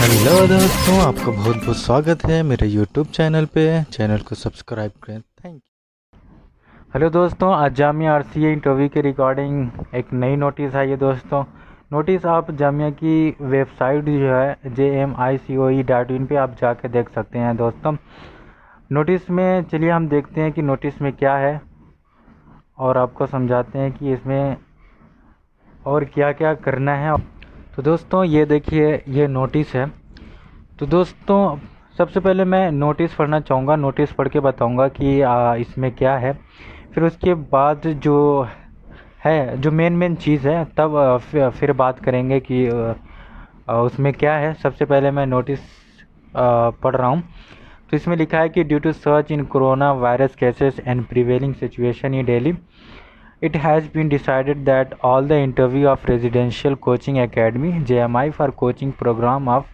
Hello दोस्तों, आपका बहुत बहुत स्वागत है मेरे यूट्यूब चैनल पे। चैनल को सब्सक्राइब करें, थैंक यू। हेलो दोस्तों, आज जामिया आरसीए इंटरव्यू के रिगार्डिंग एक नई नोटिस आई है दोस्तों। नोटिस आप जामिया की वेबसाइट जो है jmicoe.in पे आप जाके देख सकते हैं दोस्तों। नोटिस में चलिए हम देखते हैं कि नोटिस में क्या है और आपको समझाते हैं कि इसमें और क्या क्या करना है। तो दोस्तों ये देखिए, ये नोटिस है। तो दोस्तों सबसे पहले मैं नोटिस पढ़ना चाहूँगा, नोटिस पढ़ के बताऊँगा कि इसमें क्या है। फिर उसके बाद जो है, जो मेन चीज़ है, तब फिर बात करेंगे कि उसमें क्या है। सबसे पहले मैं नोटिस पढ़ रहा हूँ। तो इसमें लिखा है कि due to search in corona virus cases and prevailing situation in Delhi, it has been decided that all the interview of Residential Coaching Academy JMI for coaching program of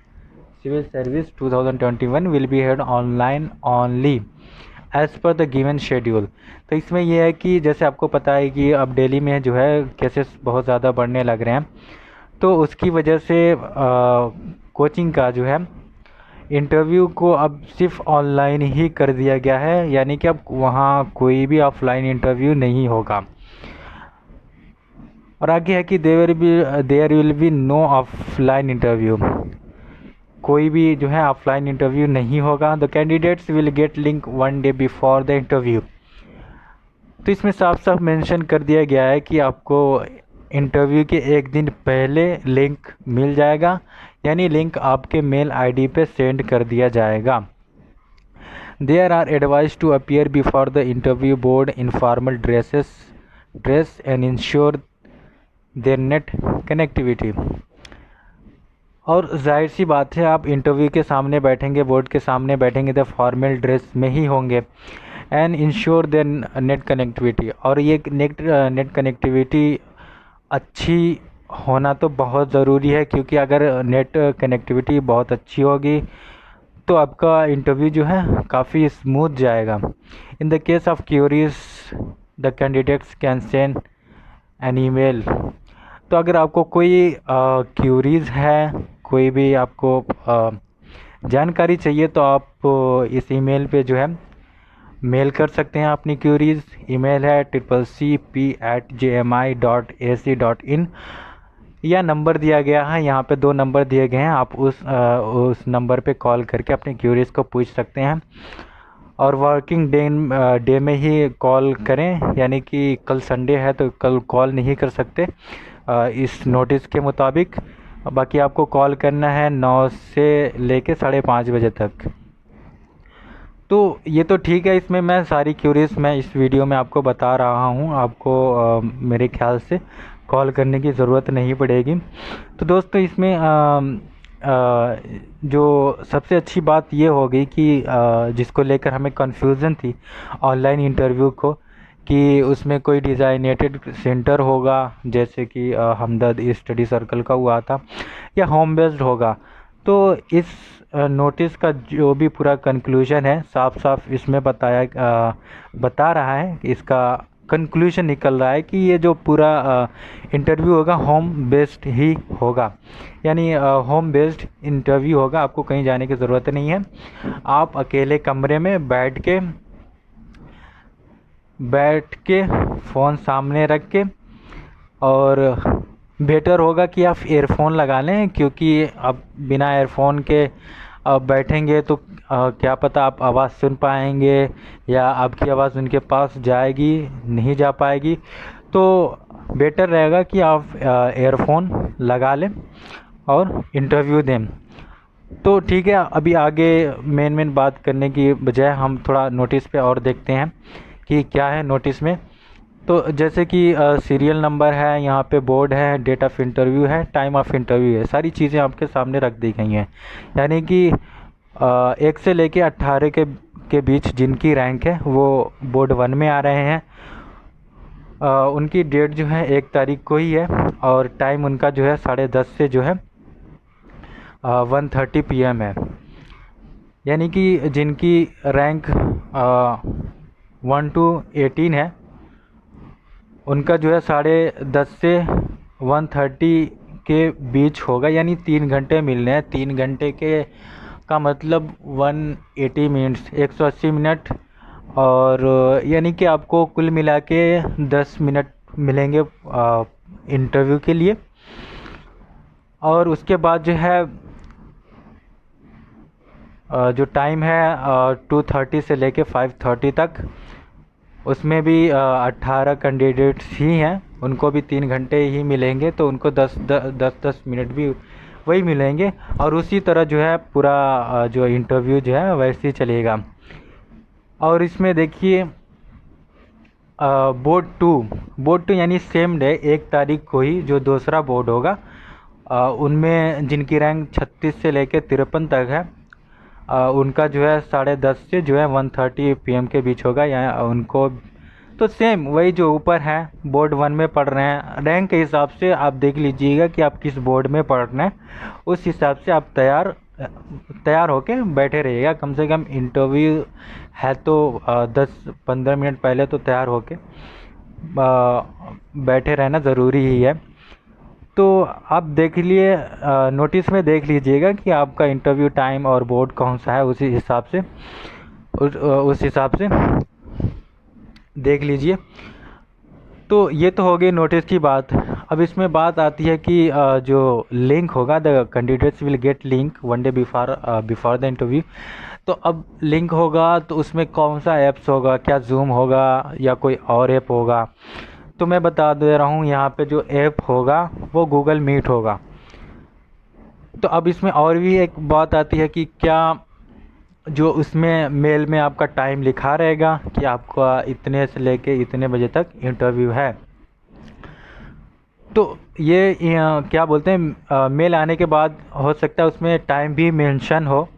Civil Service 2021 will be held online only as per the given schedule। तो इसमें यह है कि जैसे आपको पता है कि अब दिल्ली में जो है केसेस बहुत ज़्यादा बढ़ने लग रहे हैं, तो उसकी वजह से कोचिंग का जो है इंटरव्यू को अब सिर्फ ऑनलाइन ही कर दिया गया है, यानी कि अब वहाँ कोई भी ऑफलाइन इंटरव्यू नहीं होगा। और आगे है कि there will be no offline interview, कोई भी जो है ऑफलाइन इंटरव्यू नहीं होगा। The candidates will get link 1 day before the interview. तो इसमें साफ साफ मेंशन कर दिया गया है कि आपको इंटरव्यू के एक दिन पहले लिंक मिल जाएगा, यानी लिंक आपके मेल आईडी पे सेंड कर दिया जाएगा। There are advise to appear before the interview board in formal dress and ensure their net connectivity. और जाहिर सी बात है, आप इंटरव्यू के सामने बैठेंगे, बोर्ड के सामने बैठेंगे तो फॉर्मल ड्रेस में ही होंगे। And ensure their net connectivity, और ये नेट कनेक्टिविटी अच्छी होना तो बहुत ज़रूरी है, क्योंकि अगर नेट कनेक्टिविटी बहुत अच्छी होगी तो आपका इंटरव्यू जो है काफ़ी स्मूथ जाएगा। In the case of queries the candidates can send an email. तो अगर आपको कोई क्यूरीज़ है, कोई भी आपको जानकारी चाहिए, तो आप इस ईमेल पे जो है मेल कर सकते हैं अपनी क्यूरीज़। ईमेल है cccp@jmi.ac.in, या नंबर दिया गया है, यहाँ पे 2 नंबर दिए गए हैं। आप उस नंबर पे कॉल करके अपनी क्यूरीज़ को पूछ सकते हैं। और वर्किंग डे में ही कॉल करें, यानी कि कल संडे है तो कल कॉल नहीं कर सकते इस नोटिस के मुताबिक। बाकी आपको कॉल करना है 9 से लेके 5:30 बजे तक। तो ये तो ठीक है, इसमें मैं सारी क्यूरीज मैं इस वीडियो में आपको बता रहा हूँ। आपको मेरे ख्याल से कॉल करने की ज़रूरत नहीं पड़ेगी। तो दोस्तों इसमें जो सबसे अच्छी बात ये हो गई कि जिसको लेकर हमें कन्फ्यूज़न थी ऑनलाइन इंटरव्यू को, कि उसमें कोई डिज़ाइनेटेड सेंटर होगा, जैसे कि हमदर्द स्टडी सर्कल का हुआ था, या होम बेस्ड होगा। तो इस नोटिस का जो भी पूरा कंक्लूजन है, साफ साफ इसमें बता रहा है, इसका कंक्लूजन निकल रहा है कि ये जो पूरा इंटरव्यू होगा होम बेस्ड ही होगा, यानी होम बेस्ड इंटरव्यू होगा। आपको कहीं जाने की ज़रूरत नहीं है, आप अकेले कमरे में बैठ के फ़ोन सामने रख के, और बेटर होगा कि आप एयरफ़ोन लगा लें, क्योंकि अब बिना एयरफ़ोन के आप बैठेंगे तो क्या पता आप आवाज़ सुन पाएंगे या आपकी आवाज़ उनके पास जाएगी, नहीं जा पाएगी। तो बेटर रहेगा कि आप एयरफ़ोन लगा लें और इंटरव्यू दें। तो ठीक है, अभी आगे मेन बात करने की बजाय हम थोड़ा नोटिस पे और देखते हैं कि क्या है नोटिस में। तो जैसे कि सीरियल नंबर है, यहाँ पे बोर्ड है, डेट ऑफ इंटरव्यू है, टाइम ऑफ इंटरव्यू है, सारी चीज़ें आपके सामने रख दी गई हैं। यानी कि 1 से लेके 18 के बीच जिनकी रैंक है वो बोर्ड 1 में आ रहे हैं। उनकी डेट जो है 1 तारीख को ही है, और टाइम उनका जो है 10:30 से जो है 1:30 PM है। यानी कि जिनकी रैंक 1 to 18 है, उनका जो है 10:30 से 1:30 के बीच होगा, यानी 3 घंटे मिलने हैं। 3 घंटे के का मतलब 180 मिनट्स, 180 मिनट। और यानी कि आपको कुल मिला के 10 मिनट मिलेंगे इंटरव्यू के लिए। और उसके बाद जो है जो टाइम है 2:30 से लेके 5:30 तक, उसमें भी 18 कैंडिडेट्स ही हैं, उनको भी 3 घंटे ही मिलेंगे, तो उनको 10-10 मिनट भी वही मिलेंगे। और उसी तरह जो है पूरा जो इंटरव्यू जो है वैसे ही चलेगा। और इसमें देखिए बोर्ड 2 यानी सेम डे 1 तारीख को ही जो दूसरा बोर्ड होगा, उनमें जिनकी रैंक 36 से लेकर 53 तक है, उनका जो है 10:30 से जो है 1:30 PM के बीच होगा। या उनको तो सेम वही जो ऊपर है बोर्ड 1 में पढ़ रहे हैं, रैंक के हिसाब से आप देख लीजिएगा कि आप किस बोर्ड में पढ़ रहे हैं, उस हिसाब से आप तैयार होके बैठे रहिएगा। कम से कम इंटरव्यू है तो 10-15 मिनट पहले तो तैयार होके बैठे रहना ज़रूरी ही है। तो आप देख लिए नोटिस में देख लीजिएगा कि आपका इंटरव्यू टाइम और बोर्ड कौन सा है, उसी हिसाब से उस हिसाब से देख लीजिए। तो ये तो हो गई नोटिस की बात। अब इसमें बात आती है कि जो लिंक होगा, the candidates will get link 1 day before the interview. तो अब लिंक होगा तो उसमें कौन सा ऐप्स होगा, क्या जूम होगा या कोई और ऐप होगा? तो मैं बता दे रहा हूँ, यहाँ पे जो ऐप होगा वो गूगल मीट होगा। तो अब इसमें और भी एक बात आती है कि क्या जो उसमें मेल में आपका टाइम लिखा रहेगा कि आपका इतने से लेके इतने बजे तक इंटरव्यू है। तो ये क्या बोलते हैं, मेल आने के बाद हो सकता है उसमें टाइम भी मेंशन हो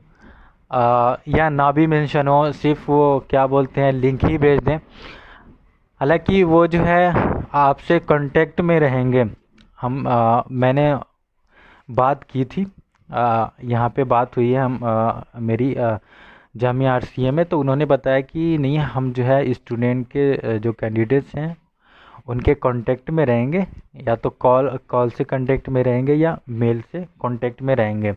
या ना भी मेंशन हो, सिर्फ वो क्या बोलते हैं लिंक ही भेज दें। हालांकि वो जो है आपसे कांटेक्ट में रहेंगे। मैंने बात की थी, यहाँ पे बात हुई है मेरी जामिया RCA में, तो उन्होंने बताया कि नहीं, हम जो है स्टूडेंट के जो कैंडिडेट्स हैं उनके कांटेक्ट में रहेंगे, या तो कॉल से कांटेक्ट में रहेंगे या मेल से कांटेक्ट में रहेंगे।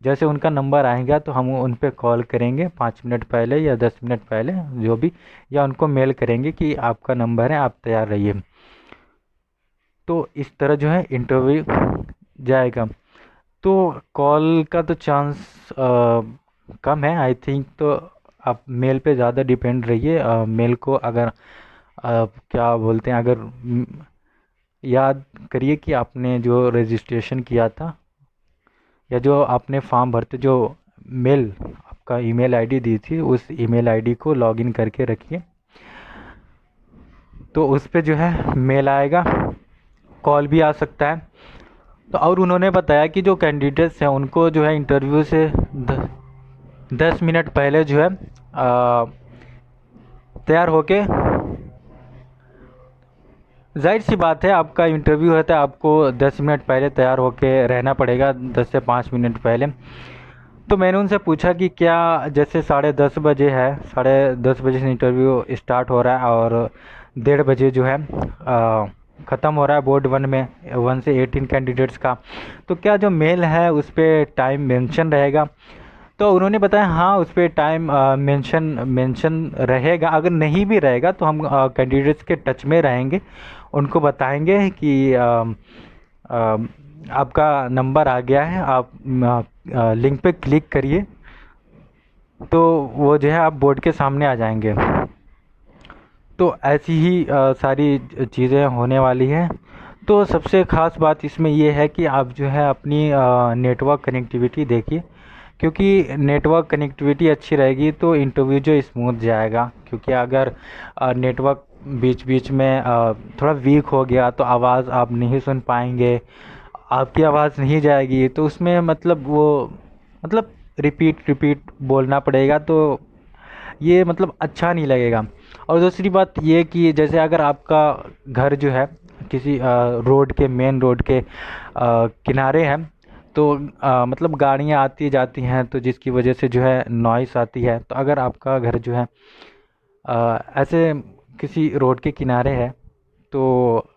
जैसे उनका नंबर आएगा तो हम उन पर कॉल करेंगे 5 मिनट पहले या 10 मिनट पहले जो भी, या उनको मेल करेंगे कि आपका नंबर है, आप तैयार रहिए। तो इस तरह जो है इंटरव्यू जाएगा। तो कॉल का तो चांस कम है आई थिंक, तो आप मेल पे ज़्यादा डिपेंड रहिए। मेल को अगर क्या बोलते हैं, अगर याद करिए कि आपने जो रजिस्ट्रेशन किया था या जो आपने फॉर्म भरते जो मेल आपका ईमेल आईडी दी थी, उस ईमेल आईडी को लॉगिन करके रखिए, तो उस पर जो है मेल आएगा, कॉल भी आ सकता है। तो और उन्होंने बताया कि जो कैंडिडेट्स हैं उनको जो है इंटरव्यू से 10 मिनट पहले जो है तैयार होके, जाहिर सी बात है आपका इंटरव्यू है तो आपको 10 मिनट पहले तैयार होके रहना पड़ेगा, 10 से 5 मिनट पहले। तो मैंने उनसे पूछा कि क्या जैसे 10:30 बजे है, 10:30 बजे से इंटरव्यू स्टार्ट हो रहा है और 1:30 बजे जो है ख़त्म हो रहा है बोर्ड 1 में 1 से 18 कैंडिडेट्स का, तो क्या जो मेल है उस पर टाइम मेंशन रहेगा? तो उन्होंने बताया हाँ, उस पर टाइम मेंशन रहेगा। अगर नहीं भी रहेगा तो हम कैंडिडेट्स के टच में रहेंगे, उनको बताएंगे कि आपका नंबर आ गया है, आप लिंक पे क्लिक करिए, तो वो जो है आप बोर्ड के सामने आ जाएंगे। तो ऐसी ही सारी चीज़ें होने वाली हैं। तो सबसे ख़ास बात इसमें ये है कि आप जो है अपनी नेटवर्क कनेक्टिविटी देखिए, क्योंकि नेटवर्क कनेक्टिविटी अच्छी रहेगी तो इंटरव्यू जो स्मूथ जाएगा। क्योंकि अगर नेटवर्क बीच बीच में थोड़ा वीक हो गया तो आवाज़ आप नहीं सुन पाएंगे, आपकी आवाज़ नहीं जाएगी, तो उसमें मतलब रिपीट बोलना पड़ेगा, तो ये मतलब अच्छा नहीं लगेगा। और दूसरी बात ये कि जैसे अगर आपका घर जो है किसी मेन रोड के किनारे है, तो मतलब गाड़ियाँ आती जाती हैं, तो जिसकी वजह से जो है नॉइस आती है। तो अगर आपका घर जो है ऐसे किसी रोड के किनारे है, तो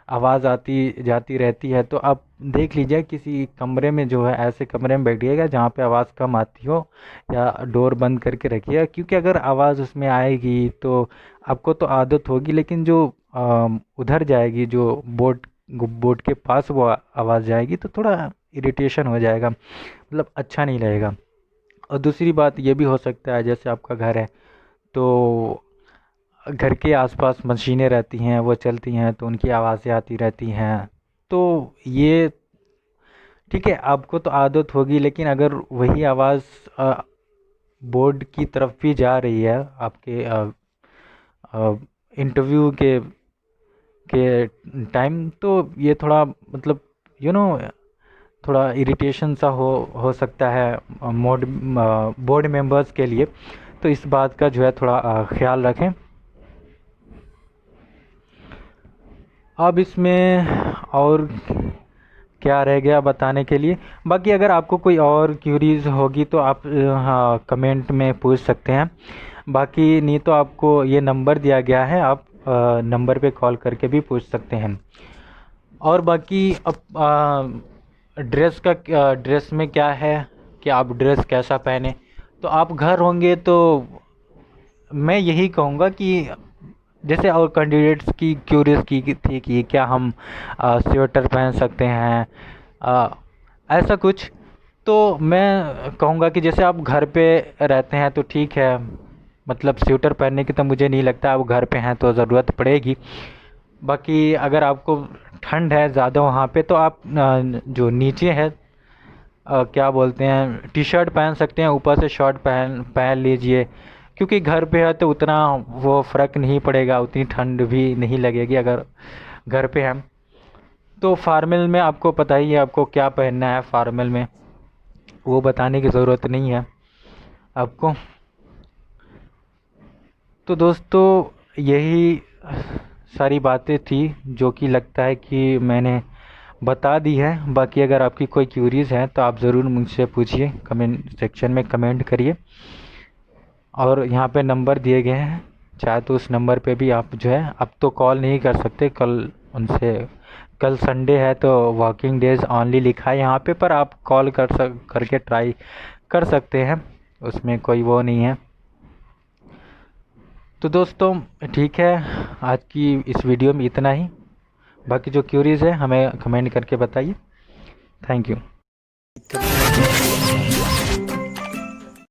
आवाज़ आती जाती रहती है, तो आप देख लीजिए किसी कमरे में जो है, ऐसे कमरे में बैठिएगा जहाँ पे आवाज़ कम आती हो, या डोर बंद करके रखिएगा, क्योंकि अगर आवाज़ उसमें आएगी तो आपको तो आदत होगी, लेकिन जो उधर जाएगी, जो बोर्ड बोर्ड के पास वो आवाज़ जाएगी, तो थोड़ा इरिटेशन हो जाएगा, मतलब अच्छा नहीं लगेगा। और दूसरी बात ये भी हो सकता है, जैसे आपका घर है तो घर के आसपास मशीनें रहती हैं, वो चलती हैं, तो उनकी आवाज़ें आती रहती हैं, तो ये ठीक है, आपको तो आदत होगी, लेकिन अगर वही आवाज़ बोर्ड की तरफ भी जा रही है आपके इंटरव्यू के टाइम, तो ये थोड़ा मतलब यू नो थोड़ा इरिटेशन सा हो सकता है बोर्ड मेंबर्स के लिए। तो इस बात का जो है थोड़ा ख्याल रखें। अब इसमें और क्या रह गया बताने के लिए? बाकी अगर आपको कोई और क्यूरीज होगी तो आप हाँ कमेंट में पूछ सकते हैं। बाकी नहीं तो आपको ये नंबर दिया गया है, आप नंबर पे कॉल करके भी पूछ सकते हैं। और बाकी अब ड्रेस में क्या है कि आप ड्रेस कैसा पहने, तो आप घर होंगे तो मैं यही कहूँगा कि जैसे और कैंडिडेट्स की क्यूरियस की थी कि क्या हम स्वेटर पहन सकते हैं, अ, ऐसा कुछ, तो मैं कहूँगा कि जैसे आप घर पे रहते हैं तो ठीक है, मतलब स्वेटर पहनने की तो मुझे नहीं लगता, आप घर पे हैं तो ज़रूरत पड़ेगी। बाकी अगर आपको ठंड है ज़्यादा वहाँ पे, तो आप जो नीचे है क्या बोलते हैं, टी शर्ट पहन सकते हैं, ऊपर से शर्ट पहन पहन लीजिए, क्योंकि घर पे है तो उतना वो फ़र्क नहीं पड़ेगा, उतनी ठंड भी नहीं लगेगी अगर घर पे हैं। तो फार्मल में आपको पता ही है आपको क्या पहनना है, फार्मल में वो बताने की ज़रूरत नहीं है आपको। तो दोस्तों यही सारी बातें थी जो कि लगता है कि मैंने बता दी है। बाकी अगर आपकी कोई क्यूरीज़ है तो आप ज़रूर मुझसे पूछिए, कमेंट सेक्शन में कमेंट करिए। और यहाँ पे नंबर दिए गए हैं, चाहे तो उस नंबर पे भी आप जो है, अब तो कॉल नहीं कर सकते, कल उनसे, कल संडे है तो वर्किंग डेज ऑनली लिखा है यहाँ पे, पर आप कॉल करके ट्राई कर सकते हैं, उसमें कोई वो नहीं है। तो दोस्तों ठीक है, आज की इस वीडियो में इतना ही। बाकी जो क्यूरीज़ है हमें कमेंट करके बताइए। Thank you.